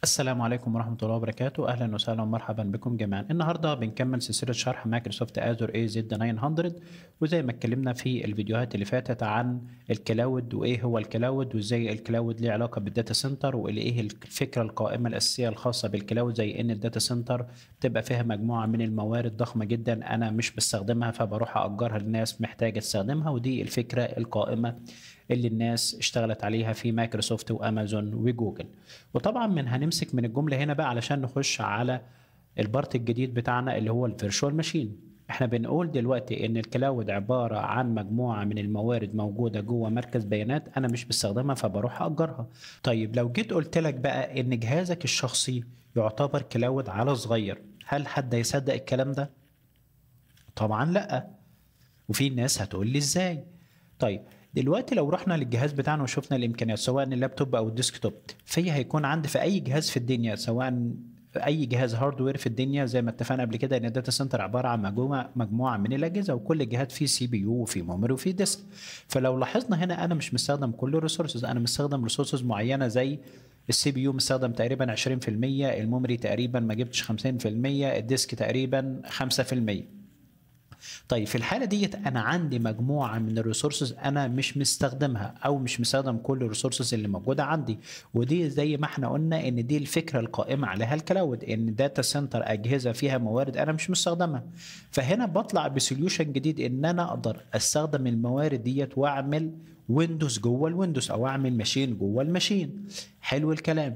السلام عليكم ورحمة الله وبركاته، أهلا وسهلا ومرحبا بكم جميعا. النهاردة بنكمل سلسلة شرح مايكروسوفت آزور AZ 900، وزي ما اتكلمنا في الفيديوهات اللي فاتت عن الكلاود وإيه هو الكلاود وإزاي الكلاود ليه علاقة بالداتا سنتر، وإيه الفكرة القائمة الأساسية الخاصة بالكلاود، زي إن الداتا سنتر بتبقى فيها مجموعة من الموارد ضخمة جدا أنا مش بستخدمها فبروح أجرها للناس محتاجة تستخدمها، ودي الفكرة القائمة اللي الناس اشتغلت عليها في مايكروسوفت وامازون وجوجل. وطبعا هنمسك من الجمله هنا بقى علشان نخش على البارت الجديد بتاعنا اللي هو الفيرشوال ماشين. احنا بنقول دلوقتي ان الكلاود عباره عن مجموعه من الموارد موجوده جوه مركز بيانات انا مش بستخدمها فبروح اجرها. طيب لو جيت قلت لك بقى ان جهازك الشخصي يعتبر كلاود على صغير، هل حد هيصدق الكلام ده؟ طبعا لا. وفي ناس هتقول لي ازاي؟ طيب دلوقتي لو رحنا للجهاز بتاعنا وشفنا الامكانيات سواء اللابتوب او الديسكتوب، في هيكون عندي في اي جهاز في الدنيا، سواء اي جهاز هاردوير في الدنيا، زي ما اتفقنا قبل كده ان الداتا سنتر عباره عن مجموعه من الاجهزه، وكل جهاز فيه سي بي يو وفيه ميموري وفيه ديسك. فلو لاحظنا هنا انا مش مستخدم كل الريسورسز، انا مستخدم ريسورسز معينه، زي السي بي يو مستخدم تقريبا 20%، الميموري تقريبا ما جبتش 50%، الديسك تقريبا 5%. طيب في الحالة ديت أنا عندي مجموعة من الريسورسز أنا مش مستخدمها أو مش مستخدم كل الريسورسز اللي موجودة عندي، ودي زي ما احنا قلنا إن دي الفكرة القائمة عليها الكلاود، إن داتا سنتر أجهزة فيها موارد أنا مش مستخدمها. فهنا بطلع بسوليوشن جديد إن أنا أقدر أستخدم الموارد ديت وأعمل ويندوز جوه الويندوز أو أعمل ماشين جوه الماشين. حلو الكلام.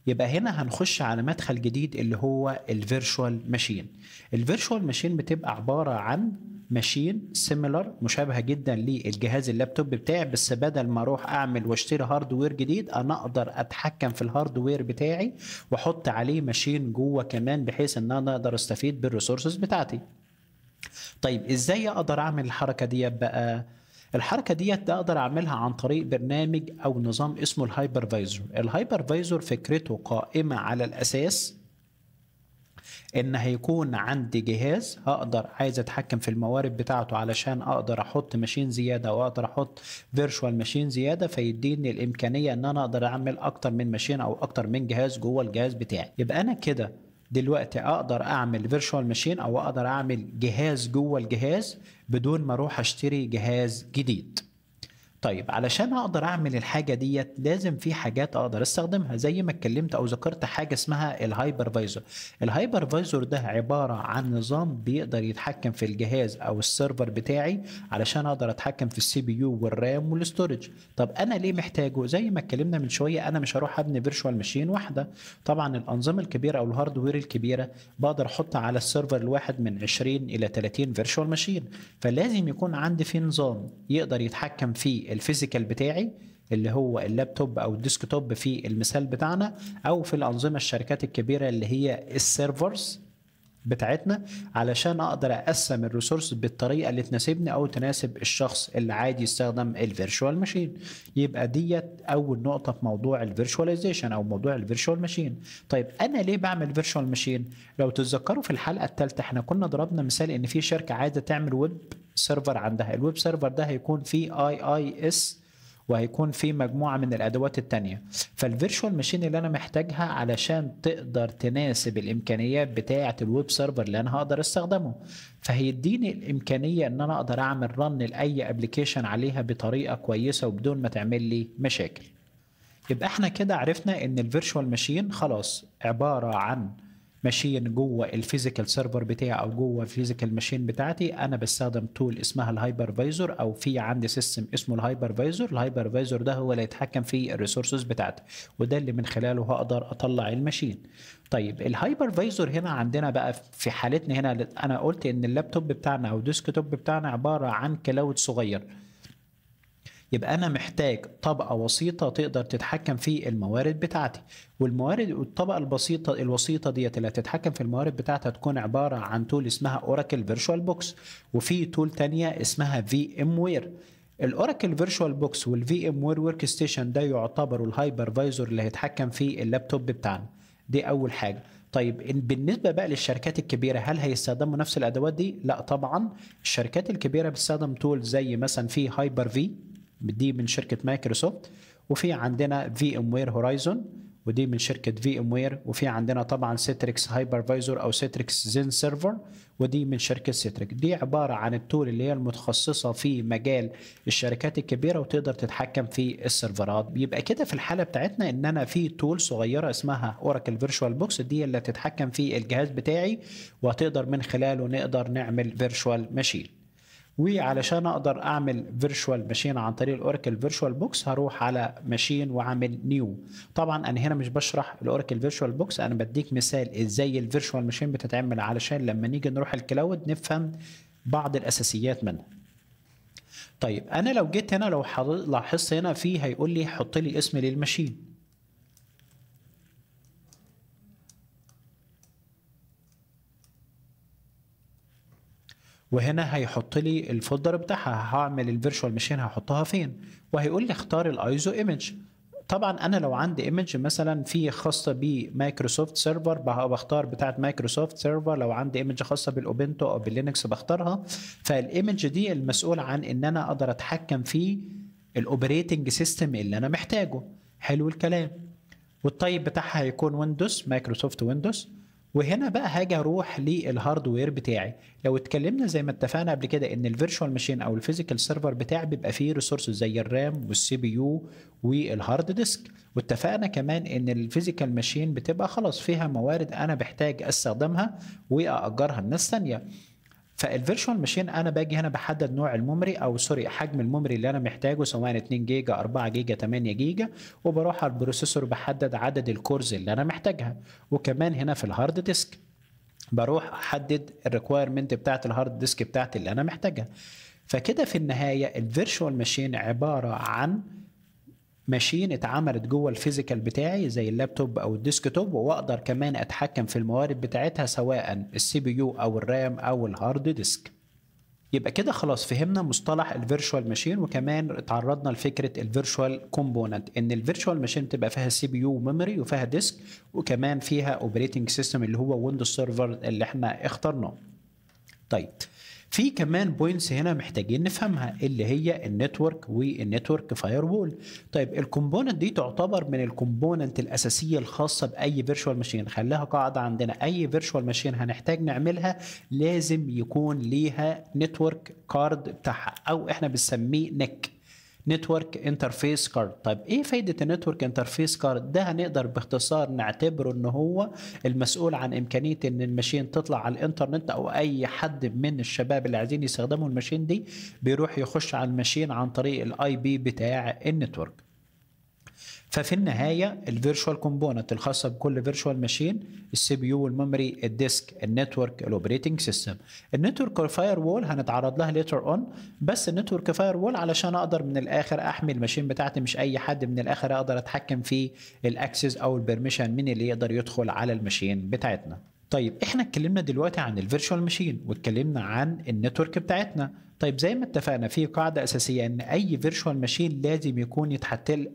يبقى هنا هنخش على مدخل جديد اللي هو الفيرشوال ماشين. الفيرشوال ماشين بتبقى عبارة عن ماشين سيميلر مشابهة جدا للجهاز اللابتوب بتاعي، بس بدل ما اروح اعمل واشتري هاردوير جديد انا اقدر اتحكم في الهاردوير بتاعي واحط عليه ماشين جوه كمان، بحيث ان انا اقدر استفيد بالريسورسز بتاعتي. طيب ازاي اقدر اعمل الحركه دي بقى؟ الحركه ديت اقدر اعملها عن طريق برنامج او نظام اسمه الهايبرفايزر. الهايبرفايزر فكرته قائمه على الاساس ان هيكون عندي جهاز هقدر عايز اتحكم في الموارد بتاعته علشان اقدر احط ماشين زياده واقدر احط فيرتشوال ماشين زياده، فيديني الامكانيه ان انا اقدر اعمل اكتر من ماشين او اكتر من جهاز جوه الجهاز بتاعي. يبقى انا كده دلوقتي اقدر اعمل فيرتشوال ماشين او اقدر اعمل جهاز جوه الجهاز بدون ما اروح اشتري جهاز جديد. طيب علشان اقدر اعمل الحاجه ديت لازم في حاجات اقدر استخدمها، زي ما اتكلمت او ذكرت حاجه اسمها الهايبرفايزر. الهايبرفايزر ده عباره عن نظام بيقدر يتحكم في الجهاز او السيرفر بتاعي علشان اقدر اتحكم في السي بي يو والرام والاستورج. طب انا ليه محتاجه؟ زي ما اتكلمنا من شويه انا مش هروح ابني فيرتشوال ماشين واحده. طبعا الانظمه الكبيره او الهاردوير الكبيره بقدر احط على السيرفر الواحد من 20 الى 30 فيرتشوال ماشين، فلازم يكون عندي في نظام يقدر يتحكم في الفيزيكال بتاعي اللي هو اللابتوب او الديسكتوب في المثال بتاعنا، او في الانظمه الشركات الكبيره اللي هي السيرفرز بتاعتنا، علشان اقدر اقسم الريسورس بالطريقه اللي تناسبني او تناسب الشخص اللي عادي يستخدم الفيرتشوال ماشين. يبقى ديت اول نقطه في موضوع الفيرتشواليزيشن او موضوع الفيرتشوال ماشين. طيب انا ليه بعمل فيرتشوال ماشين؟ لو تتذكروا في الحلقه الثالثه احنا كنا ضربنا مثال ان في شركه عايزه تعمل ويب سيرفر عندها، الويب سيرفر ده هيكون فيه اي اس وهيكون في مجموعة من الأدوات التانية. فالفيرشوال ماشين اللي أنا محتاجها علشان تقدر تناسب الإمكانيات بتاعة الويب سيرفر اللي أنا هقدر استخدمه، فهيديني الإمكانية إن أنا أقدر أعمل رن لأي أبليكيشن عليها بطريقة كويسة وبدون ما تعمل لي مشاكل. يبقى احنا كده عرفنا ان الفيرتشوال ماشين خلاص عبارة عن ماشين جوه الفيزيكال سيرفر بتاعي او جوه الفيزيكال ماشين بتاعتي، انا بستخدم تول اسمها الهايبرفايزر او في عندي سيستم اسمه الهايبرفايزر. الهايبرفايزر ده هو اللي يتحكم في الريسورسز بتاعتي، وده اللي من خلاله هقدر اطلع الماشين. طيب الهايبرفايزر هنا عندنا بقى في حالتنا هنا انا قلت ان اللابتوب بتاعنا او الديسكتوب بتاعنا عبارة عن كلاود صغير، يبقى أنا محتاج طبقة وسيطة تقدر تتحكم في الموارد بتاعتي. والموارد والطبقة الوسيطة ديت اللي هتتحكم في الموارد بتاعتها تكون عبارة عن تول اسمها اوراكل فيرتشوال بوكس، وفي تول تانية اسمها في ام وير. الاوراكل فيرتشوال بوكس والفي ام وير ورك ستيشن ده يعتبروا الهايبرفايزر اللي هيتحكم في اللابتوب بتاعنا. دي أول حاجة. طيب بالنسبة بقى للشركات الكبيرة هل هيستخدموا نفس الأدوات دي؟ لا طبعا. الشركات الكبيرة بتستخدم تول زي مثلا في هايبر في، دي من شركة مايكروسوفت، وفي عندنا في ام وير هورايزون، ودي من شركه في ام وير. وفي عندنا طبعا سيتريكس هايبرفايزر او سيتريكس زين سيرفر، ودي من شركه سيتريك. دي عباره عن التول اللي هي المتخصصه في مجال الشركات الكبيره وتقدر تتحكم في السيرفرات. بيبقى كده في الحاله بتاعتنا ان انا في تول صغيره اسمها اوراكل فيرتشوال بوكس، دي اللي تتحكم في الجهاز بتاعي وهتقدر من خلاله نقدر نعمل فيرتشوال ماشين. وعلشان اقدر اعمل فيرتشوال ماشين عن طريق الاوراكل فيرتشوال بوكس هروح على ماشين واعمل نيو. طبعا انا هنا مش بشرح الاوراكل فيرتشوال بوكس، انا بديك مثال ازاي الفيرتشوال ماشين بتتعمل علشان لما نيجي نروح الكلاود نفهم بعض الاساسيات منها. طيب انا لو جيت هنا، لو لاحظت هنا فيه هيقول لي حط لي اسم للماشين، وهنا هيحط لي الفولدر بتاعها، هعمل الفيرتشوال ماشين هحطها فين، وهيقول لي اختار الايزو ايمج. طبعا انا لو عندي ايمج مثلا في خاصه بمايكروسوفت سيرفر بختار بتاعه مايكروسوفت سيرفر، لو عندي ايمج خاصه بالاوبنتو او باللينكس بختارها. فالايمج دي المسؤول عن ان انا اقدر اتحكم في الاوبريتنج سيستم اللي انا محتاجه. حلو الكلام. والطيب بتاعها هيكون ويندوز، مايكروسوفت ويندوز. وهنا بقى هاجي اروح للهاردوير بتاعي. لو اتكلمنا زي ما اتفقنا قبل كده ان الفيرتشوال ماشين او الفيزيكال سيرفر بتاعي بيبقى فيه ريسورسز زي الرام والسي بي يو والهارد ديسك. واتفقنا كمان ان الفيزيكال ماشين بتبقى خلاص فيها موارد انا بحتاج استخدمها واجرها الناس ثانيه. فالفيرتشوال ماشين انا باجي هنا بحدد نوع الميموري او سوري حجم الميموري اللي انا محتاجه، سواء 2 جيجا 4 جيجا 8 جيجا، وبروح على البروسيسور بحدد عدد الكورز اللي انا محتاجها. وكمان هنا في الهارد ديسك بروح احدد الريكويرمنت بتاعت الهارد ديسك بتاعتي اللي انا محتاجها. فكده في النهايه الفيرتشوال ماشين عباره عن ماشين اتعملت جوه الفيزيكال بتاعي زي اللابتوب او الديسكتوب، واقدر كمان اتحكم في الموارد بتاعتها سواء السي بي يو او الرام او الهارد ديسك. يبقى كده خلاص فهمنا مصطلح الفيرتشوال ماشين، وكمان اتعرضنا لفكره الفيرتشوال كومبوننت، ان الفيرتشوال ماشين تبقى فيها سي بي يو ميموري وفيها ديسك وكمان فيها اوبريتنج سيستم اللي هو ويندوز سيرفر اللي احنا اخترناه. طيب في كمان بوينتس هنا محتاجين نفهمها اللي هي النتورك والنتورك فاير وول. طيب الكومبوننت دي تعتبر من الكومبوننت الاساسيه الخاصه باي فيرتشوال ماشين. خليها قاعده عندنا، اي فيرتشوال ماشين هنحتاج نعملها لازم يكون ليها نتورك كارد بتاعها او احنا بنسميه نك، نتورك انترفيس كارد. طيب ايه فايده النتورك انترفيس كارد ده؟ هنقدر باختصار نعتبره ان هو المسؤول عن امكانيه ان الماشين تطلع على الانترنت، او اي حد من الشباب اللي عايزين يستخدموا الماشين دي بيروح يخش على الماشين عن طريق الاي بي بتاع النتورك. ففي النهايه الفيرتشوال كومبوننت الخاصه بكل فيرتشوال ماشين السي بي يو والميموري الديسك النتورك الاوبريتنج سيستم. النتورك فاير وول هنتعرض لها ليتر اون، بس النتورك فاير وول علشان اقدر من الاخر احمي الماشين بتاعتي، مش اي حد من الاخر اقدر اتحكم في الاكسس او البرميشن مين اللي يقدر يدخل على الماشين بتاعتنا. طيب احنا اتكلمنا دلوقتي عن الفيرتشوال ماشين واتكلمنا عن النتورك بتاعتنا. طيب زي ما اتفقنا في قاعده اساسيه ان اي فيرتشوال ماشين لازم يكون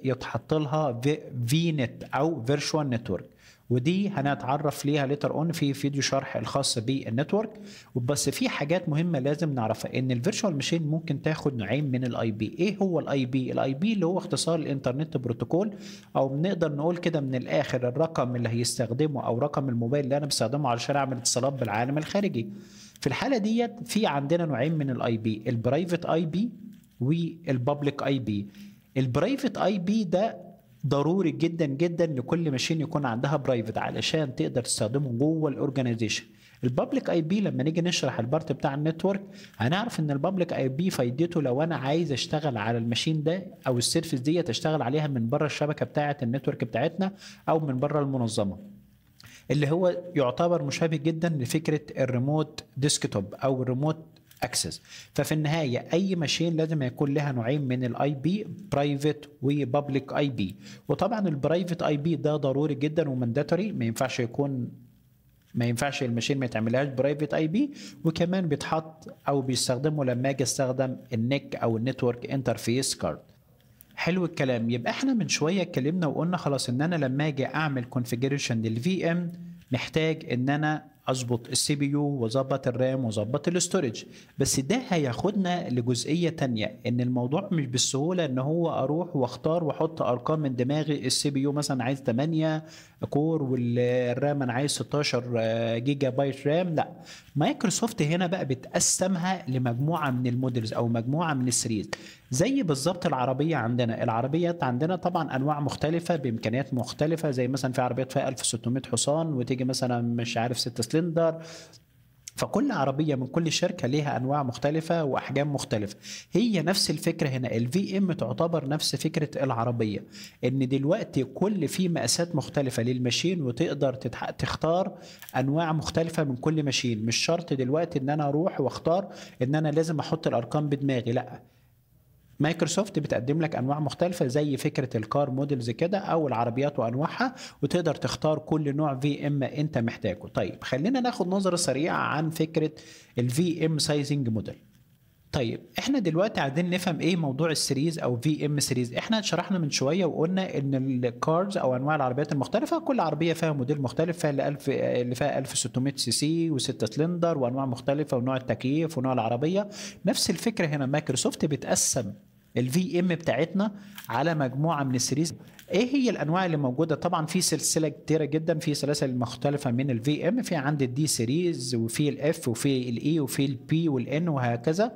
يتحط لها في نت او فيرتشوال نتورك، ودي هنتعرف ليها ليتر اون في فيديو شرح الخاص بالنتورك. بس في حاجات مهمه لازم نعرفها، ان الفيرتشوال ماشين ممكن تاخد نوعين من الاي بي. ايه هو الاي بي؟ الاي بي اللي هو اختصار الانترنت بروتوكول، او بنقدر نقول كده من الاخر الرقم اللي هيستخدمه او رقم الموبايل اللي انا بستخدمه علشان اعمل اتصالات بالعالم الخارجي. في الحاله ديت في عندنا نوعين من الاي بي، البرايفت اي بي والبابليك اي بي. البرايفت اي بي ده ضروري جدا جدا لكل ماشين يكون عندها برايفت علشان تقدر تستخدمه جوه الاورجانيزيشن. البابليك اي بي لما نيجي نشرح البارت بتاع النتورك هنعرف ان البابليك اي بي فايدته لو انا عايز اشتغل على الماشين ده او السيرفيس دي اشتغل عليها من بره الشبكه بتاعه النتورك بتاعتنا او من بره المنظمه، اللي هو يعتبر مشابه جدا لفكره الريموت ديسكتوب او الريموت اكسس. ففي النهايه اي ماشين لازم يكون لها نوعين من الاي بي، برايفت وبابليك اي بي. وطبعا البرايفت اي بي ده ضروري جدا ومانداتوري، ما ينفعش الماشين ما يتعملهاش برايفت اي بي، وكمان بيتحط او بيستخدمه لما اجي استخدم النك او النتورك انترفيس كارد. حلو الكلام. يبقى احنا من شويه اتكلمنا وقلنا خلاص ان انا لما اجي اعمل كونفيجريشن للفي ام محتاج ان انا اظبط السي بي يو واظبط الرام واظبط الاستورج. بس ده هياخدنا لجزئيه تانية، ان الموضوع مش بالسهوله ان هو اروح واختار واحط ارقام من دماغي. السي بي يو مثلا عايز 8 كور والرام انا عايز 16 جيجا بايت رام، لا. مايكروسوفت هنا بقى بتقسمها لمجموعه من المودلز او مجموعه من السيريز. زي بالظبط العربيه عندنا، العربيات عندنا طبعا انواع مختلفه بامكانيات مختلفه، زي مثلا في عربيات فيها 1600 حصان وتيجي مثلا مش عارف 6 سلندر. فكل عربية من كل شركة ليها أنواع مختلفة وأحجام مختلفة. هي نفس الفكرة هنا، الفي ام تعتبر نفس فكرة العربية، إن دلوقتي كل في مقاسات مختلفة للماشين، وتقدر تختار أنواع مختلفة من كل ماشين. مش شرط دلوقتي إن أنا أروح وأختار إن أنا لازم أحط الأرقام بدماغي، لأ. مايكروسوفت بتقدم لك انواع مختلفه زي فكره الكار موديلز كده او العربيات وانواعها، وتقدر تختار كل نوع في ام انت محتاجه. طيب خلينا ناخد نظره سريعه عن فكره الفي ام سايزنج موديل. طيب احنا دلوقتي عايزين نفهم ايه موضوع السيريز او في ام سيريز. احنا شرحنا من شويه وقلنا ان الكارز او انواع العربيات المختلفه كل عربيه فيها موديل مختلف، فيها اللي فيها 1600 سي سي و6 سلندر وانواع مختلفه ونوع التكييف ونوع العربيه. نفس الفكره هنا، مايكروسوفت بتقسم الفي ام بتاعتنا على مجموعه من السيريز. ايه هي الانواع اللي موجوده؟ طبعا في سلسله كتيره جدا، في سلاسل مختلفه من الفي ام. في عندي الدي سيريز وفي الاف وفي الاي وفي البي والان وهكذا.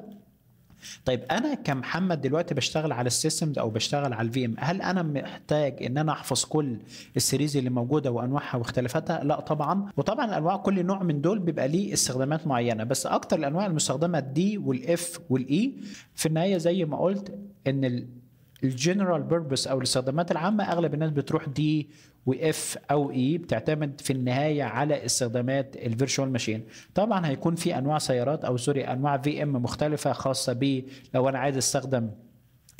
طيب انا كمحمد دلوقتي بشتغل على السيستمز او بشتغل على الفي ام، هل انا محتاج ان انا احفظ كل السيريز اللي موجوده وانواعها واختلافاتها؟ لا طبعا. وطبعا انواع كل نوع من دول بيبقى ليه استخدامات معينه، بس اكتر الانواع المستخدمه الدي والاف والاي. في النهايه زي ما قلت ان الجنرال بيربس او الاستخدامات العامه اغلب الناس بتروح دي واف او اي، بتعتمد في النهايه على استخدامات الفيرتشوال ماشين. طبعا هيكون في انواع سيارات او سوري انواع في ام مختلفه خاصه ب لو انا عايز استخدم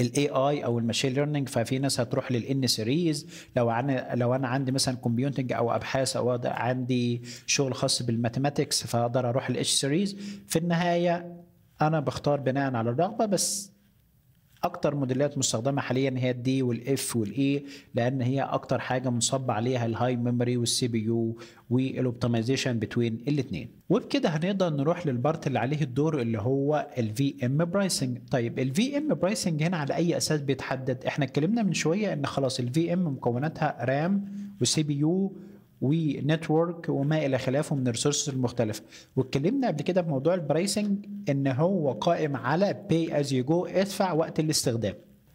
الاي اي او الماشين ليرنينج، ففي ناس هتروح للان سيريز. لو انا عندي مثلا كومبيوتنج او ابحاث او عندي شغل خاص بالماثيماتكس فاقدر اروح الاتش سيريز. في النهايه انا بختار بناء على الرغبه، بس اكتر موديلات مستخدمه حاليا هي الدي والاف والاي، لان هي اكتر حاجه منصب عليها الهاي ميموري والسي بي يو والاوبتمايزيشن بين الاثنين. وبكده هنقدر نروح للبارت اللي عليه الدور اللي هو الفي ام برايسنج. طيب الفي ام برايسنج هنا على اي اساس بيتحدد؟ احنا اتكلمنا من شويه ان خلاص الفي ام مكوناتها رام وسي بي يو ونتورك وما الى خلافه من الريسورسز المختلفه. واتكلمنا قبل كده في موضوع البرايسنج ان هو قائم على باي از يو جو، ادفع وقت الاستخدام.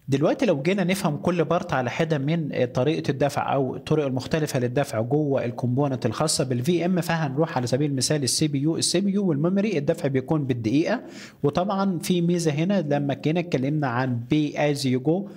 دلوقتي لو جينا نفهم كل بارت على حده من طريقه الدفع او الطرق المختلفه للدفع جوه الكومبوننت الخاصه بالفي ام، فهنروح على سبيل المثال السي بي يو والميموري. الدفع بيكون بالدقيقه، وطبعا في ميزه هنا لما جينا اتكلمنا عن باي از يو جو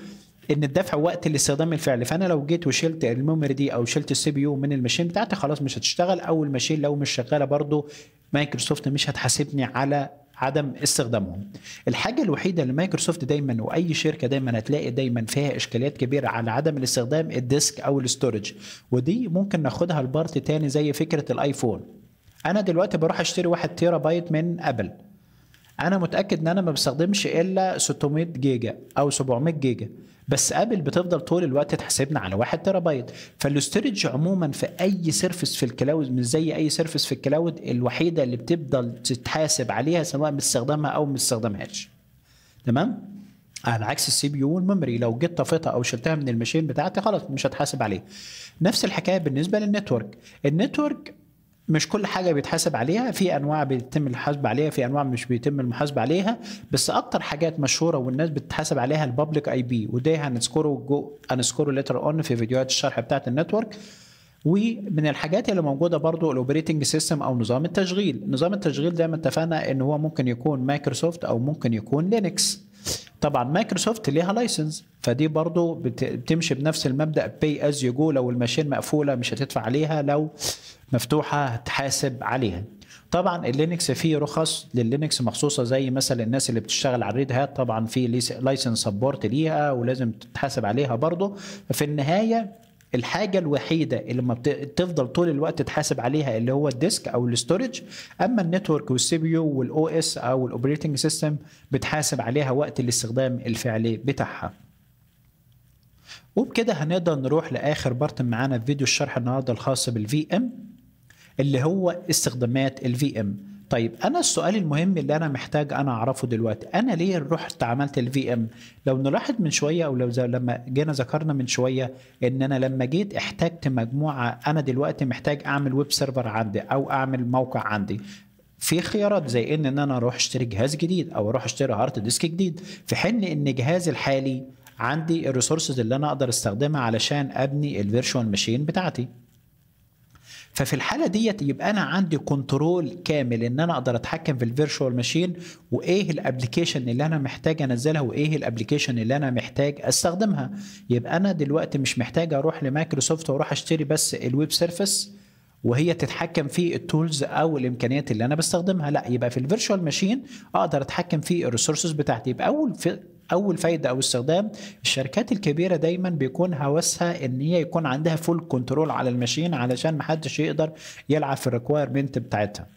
ان الدفع وقت الاستخدام الفعلي. فانا لو جيت وشلت الميموري دي او شلت السي بي يو من الماشين بتاعتي خلاص مش هتشتغل، او الماشين لو مش شغاله برضو مايكروسوفت مش هتحاسبني على عدم استخدامهم. الحاجه الوحيده اللي مايكروسوفت دايما واي شركه دايما هتلاقي دايما فيها اشكاليات كبيره على عدم الاستخدام الديسك او الاستورج، ودي ممكن ناخدها لبارت تاني زي فكره الايفون. انا دلوقتي بروح اشتري 1 تيرا بايت من ابل، انا متاكد ان انا ما بستخدمش الا 600 جيجا او 700 جيجا، بس ابل بتفضل طول الوقت تحاسبنا على 1 تيرا بايت. فالاستورج عموما في اي سيرفيس في الكلاود مش زي اي سيرفيس في الكلاود، الوحيده اللي بتفضل تتحاسب عليها سواء بتستخدمها او ما بتستخدمهاش. تمام؟ على عكس السي بي يو والميموري، لو جيت طفيتها او شلتها من الماشين بتاعتي خلاص مش هتحاسب عليه. نفس الحكايه بالنسبه للنتورك. النتورك مش كل حاجه بيتحاسب عليها، في انواع بيتم الحاسب عليها، في انواع مش بيتم المحاسبه عليها. بس اكتر حاجات مشهوره والناس بتتحاسب عليها البابليك اي بي، وده هنذكره ليتر اون في فيديوهات الشرح بتاعت النتورك. ومن الحاجات اللي موجوده برضو الاوبريتنج سيستم او نظام التشغيل. نظام التشغيل زي ما اتفقنا ان هو ممكن يكون مايكروسوفت او ممكن يكون لينكس. طبعا مايكروسوفت ليها لايسنس، فدي برضو بتمشي بنفس المبدا باي از يو جو. لو الماشين مقفوله مش هتدفع عليها، لو مفتوحه هتحاسب عليها. طبعا اللينكس فيه رخص لللينكس مخصوصه، زي مثلا الناس اللي بتشتغل على الريد هات طبعا في لايسنس سبورت ليها ولازم تتحاسب عليها برضو. في النهايه الحاجه الوحيده اللي ما بتفضل طول الوقت تحاسب عليها اللي هو الديسك او الاستورج. اما النتورك والسي بي يو والاو اس او الاوبريتنج سيستم بتحاسب عليها وقت الاستخدام الفعلي بتاعها. وبكده هنقدر نروح لاخر بارت معانا في فيديو الشرح النهارده الخاص بالفي ام. اللي هو استخدامات الفي ام. طيب انا السؤال المهم اللي انا محتاج انا اعرفه دلوقتي، انا ليه رحت عملت الفي ام؟ لو نلاحظ من شويه، او لو لما جينا ذكرنا من شويه، ان انا لما جيت احتجت مجموعه، انا دلوقتي محتاج اعمل ويب سيرفر عندي او اعمل موقع عندي، في خيارات زي ان انا اروح اشتري جهاز جديد او اروح اشتري هارد ديسك جديد، في حين ان جهازي الحالي عندي الريسورسز اللي انا اقدر استخدمها علشان ابني الفيرتشوال ماشين بتاعتي. ففي الحاله ديت يبقى انا عندي كنترول كامل ان انا اقدر اتحكم في الفيرتشوال ماشين، وايه الابلكيشن اللي انا محتاج انزلها وايه الابلكيشن اللي انا محتاج استخدمها. يبقى انا دلوقتي مش محتاج اروح لمايكروسوفت واروح اشتري بس الويب سيرفيس وهي تتحكم في التولز او الامكانيات اللي انا بستخدمها، لا، يبقى في الفيرتشوال ماشين اقدر اتحكم في الريسورسز بتاعتي. يبقى اول فايده او استخدام، الشركات الكبيره دايما بيكون هوسها ان هي يكون عندها فول كنترول على الماشين علشان محدش يقدر يلعب في الريكويرمنت بتاعتها.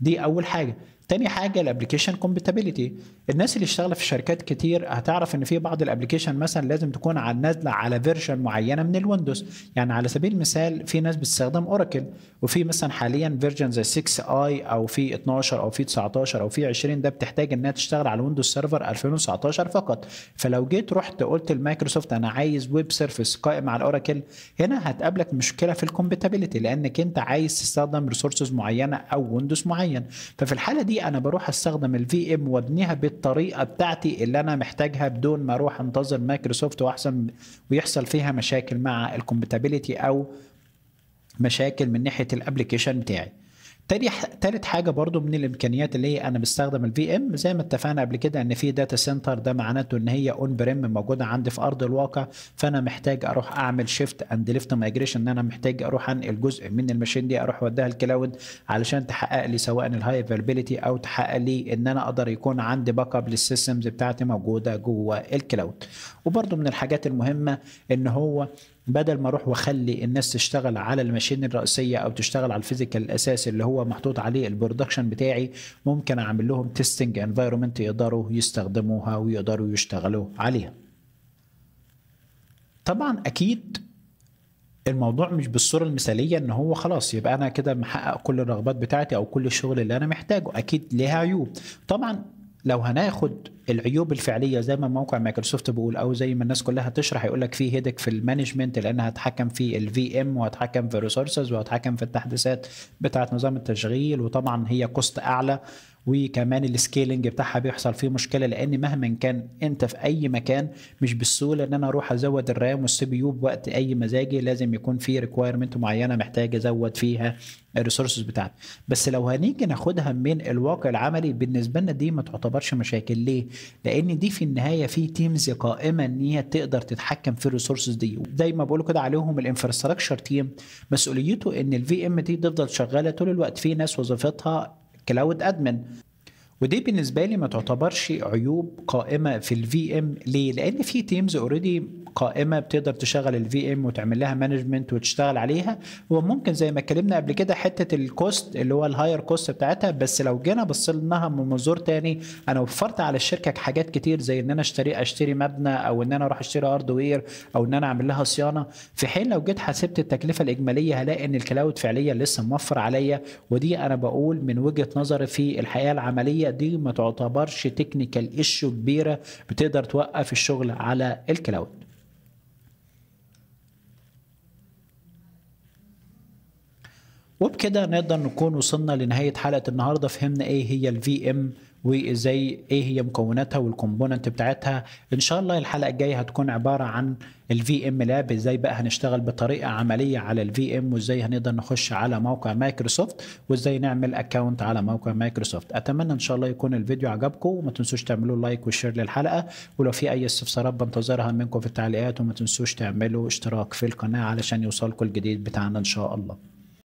دي اول حاجه. تاني حاجه الابلكيشن كومباتيبيليتي. الناس اللي اشتغلت في شركات كتير هتعرف ان في بعض الابلكيشن مثلا لازم تكون نازله على فيرجن معينه من الويندوز. يعني على سبيل المثال في ناس بتستخدم اوراكل، وفي مثلا حاليا فيرجن زي 6 اي او في 12 او في 19 او في 20 ده بتحتاج انها تشتغل على ويندوز سيرفر 2019 فقط. فلو جيت رحت قلت لمايكروسوفت انا عايز ويب سيرفيس قائم على اوراكل، هنا هتقابلك مشكله في الكومباتيبيليتي لانك انت عايز تستخدم ريسورسز معينه او ويندوز معين. ففي الحاله دي انا بروح استخدم الفي ام وابنيها بالطريقه بتاعتي اللي انا محتاجها بدون ما اروح انتظر مايكروسوفت واحسن ويحصل فيها مشاكل مع الكومباتيبيليتي او مشاكل من ناحيه الابلكيشن بتاعي. تالت حاجه برضو من الامكانيات اللي هي انا بستخدم الفي ام، زي ما اتفقنا قبل كده ان في داتا سنتر، ده معناته ان هي اون بريم موجوده عندي في ارض الواقع، فانا محتاج اروح اعمل شيفت اند ليفت مايجريشن، ان انا محتاج اروح انقل جزء من الماشين دي اروح اوديها الكلاود علشان تحقق لي سواء الهاي افيلابيلتي او تحقق لي ان انا اقدر يكون عندي باك اب للسيستمز بتاعتي موجوده جوه الكلاود. وبرضو من الحاجات المهمه ان هو بدل ما اروح واخلي الناس تشتغل على الماشين الرئيسيه او تشتغل على الفيزيكال الاساسي اللي هو محطوط عليه البرودكشن بتاعي، ممكن اعمل لهم تيستنج انفايرمنت يقدروا يستخدموها ويقدروا يشتغلوا عليها. طبعا اكيد الموضوع مش بالصوره المثاليه ان هو خلاص يبقى انا كده محقق كل الرغبات بتاعتي او كل الشغل اللي انا محتاجه، اكيد ليها عيوب. طبعا لو هناخد العيوب الفعليه زي ما موقع مايكروسوفت بيقول او زي ما الناس كلها تشرح، يقول لك في هيدك في المانجمنت لانها هتحكم في الفي ام وهتحكم في الريسورسز وهتحكم في التحديثات بتاعه نظام التشغيل، وطبعا هي كوست اعلى، وكمان السكيلنج بتاعها بيحصل فيه مشكله لان مهما كان انت في اي مكان مش بالسهوله ان انا اروح ازود الرام والسي بي يو بوقت اي مزاجي، لازم يكون في ريكويرمنت معينه محتاج ازود فيها الريسورسز بتاعتي. بس لو هنيجي ناخدها من الواقع العملي بالنسبه لنا دي ما تعتبرش مشاكل. ليه؟ لان دي في النهايه في تيمز قائمه ان هي تقدر تتحكم في الريسورسز دي، زي ما بقولوا كده عليهم الانفراستراكشر تيم، مسؤوليته ان الفي ام دي تفضل شغاله طول الوقت. في ناس وظيفتها كلاود ادمن، ودي بالنسبه لي ما تعتبرش عيوب قائمه في الفي ام. ليه؟ لان في تيمز اوريدي قائمه بتقدر تشغل الفي ام وتعمل لها مانجمنت وتشتغل عليها. وممكن زي ما اتكلمنا قبل كده حته الكوست اللي هو الهاير كوست بتاعتها، بس لو جينا بصينا من منظور تاني انا وفرت على الشركه حاجات كتير زي ان انا اشتري مبنى او ان انا اروح اشتري هاردوير او ان انا اعمل لها صيانه، في حين لو جيت حسبت التكلفه الاجماليه هلاقي ان الكلاود فعليا لسه موفر عليا. ودي انا بقول من وجهه نظري في الحياه العمليه دي ما تعتبرش تكنيكال ايشو كبيره بتقدر توقف الشغل على الكلاود. وبكده نقدر نكون وصلنا لنهاية حلقة النهاردة، فهمنا ايه هي الفي ام وازاي ايه هي مكوناتها والكومبوننت بتاعتها. ان شاء الله الحلقة الجاية هتكون عبارة عن الفي ام لاب، ازاي بقى هنشتغل بطريقة عملية على الفي ام، وازاي هنقدر نخش على موقع مايكروسوفت، وازاي نعمل اكاونت على موقع مايكروسوفت. اتمنى ان شاء الله يكون الفيديو عجبكم، وما تنسوش تعملوا لايك وشير للحلقة، ولو في اي استفسارات بنتظرها منكم في التعليقات، وما تنسوش تعملوا اشتراك في القناة علشان يوصلكم الجديد بتاعنا ان شاء الله.